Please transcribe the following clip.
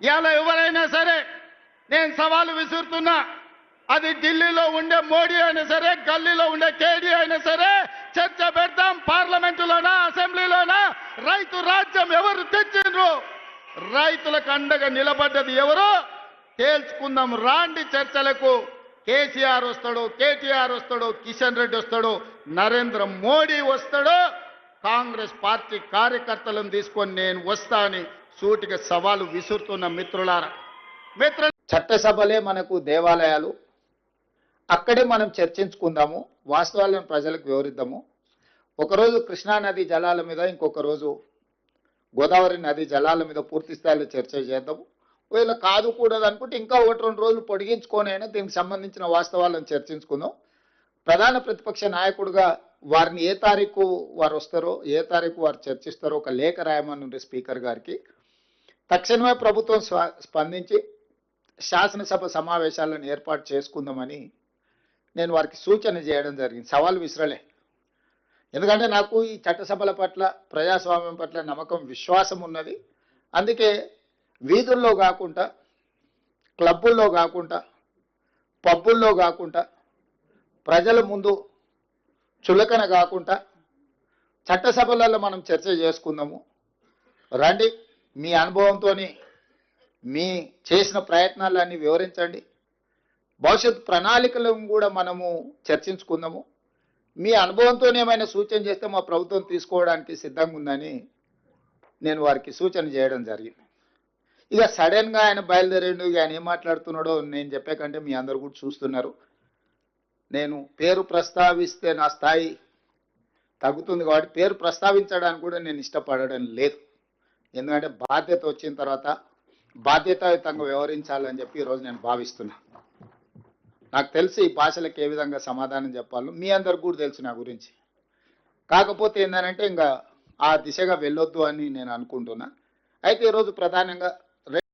ఇవాళ ఎవరైనా సరే నేను సవాలు విసురుతున్నా, అది ఢిల్లీలో ఉండే మోడీ అయినా సరే, గల్లీలో ఉండే కేడీ అయినా సరే, చర్చ పెడతాం. పార్లమెంటులోనా, అసెంబ్లీలోనా, రైతు రాజ్యం ఎవరు తెచ్చిండ్రు, రైతులకు అండగా నిలబడ్డది ఎవరు తేల్చుకుందాం. రాండి చర్చలకు. కేసీఆర్ వస్తాడు, కేటీఆర్ వస్తాడు, కిషన్ రెడ్డి వస్తాడు, నరేంద్ర మోడీ వస్తాడు, కాంగ్రెస్ పార్టీ కార్యకర్తలను తీసుకొని నేను వస్తా అని సూటిగా సవాలు విసురుతున్న మిత్రులారా. చట్టసభలే మనకు దేవాలయాలు, అక్కడే మనం చర్చించుకుందాము, వాస్తవాలను ప్రజలకు వివరిద్దాము. ఒకరోజు కృష్ణానది జలాల మీద, ఇంకొక రోజు గోదావరి నది జలాల మీద పూర్తి స్థాయిలో చర్చ చేద్దాము. ఒకవేళ కాదు కూడదు అనుకుంటే ఇంకా 1-2 రోజులు పొడిగించుకొని అయినా దీనికి సంబంధించిన వాస్తవాలను చర్చించుకుందాం. ప్రధాన ప్రతిపక్ష నాయకుడిగా వారిని ఏ తారీఖు వారు వస్తారో, ఏ తారీఖు వారు చర్చిస్తారో ఒక లేఖ రాయమని స్పీకర్ గారికి. తక్షణమే ప్రభుత్వం స్పందించి శాసనసభ సమావేశాలను ఏర్పాటు చేసుకుందామని నేను వారికి సూచన చేయడం జరిగింది. సవాల్ విసరలే. ఎందుకంటే నాకు ఈ చట్టసభల పట్ల, ప్రజాస్వామ్యం పట్ల నమ్మకం, విశ్వాసం ఉన్నది. అందుకే వీధుల్లో కాకుండా, క్లబ్బుల్లో కాకుండా, పబ్బుల్లో కాకుండా, ప్రజల ముందు చులకన కాకుండా చట్టసభలలో మనం చర్చ చేసుకుందాము. రండి, మీ అనుభవంతో మీ చేసిన ప్రయత్నాలన్నీ వివరించండి. భవిష్యత్ ప్రణాళికలను కూడా మనము చర్చించుకుందాము. మీ అనుభవంతో ఏమైనా సూచన చేస్తే మా ప్రభుత్వం తీసుకోవడానికి సిద్ధంగా ఉందని నేను వారికి సూచన చేయడం జరిగింది. ఇక సడన్గా ఆయన బయలుదేరేండు, ఆయన ఏం మాట్లాడుతున్నాడో నేను చెప్పే కంటే మీ అందరు కూడా చూస్తున్నారు. నేను పేరు ప్రస్తావిస్తే నా స్థాయి తగ్గుతుంది కాబట్టి పేరు ప్రస్తావించడానికి కూడా నేను ఇష్టపడడం లేదు. ఎందుకంటే బాధ్యత వచ్చిన తర్వాత బాధ్యతాయుతంగా వ్యవహరించాలని చెప్పి ఈరోజు నేను భావిస్తున్నా. నాకు తెలిసి ఈ భాషలకు ఏ విధంగా సమాధానం చెప్పాలో మీ అందరికి కూడా తెలుసు నా గురించి. కాకపోతే ఏంటంటే ఇంకా ఆ దిశగా వెళ్ళొద్దు అని నేను అనుకుంటున్నా. అయితే ఈరోజు ప్రధానంగా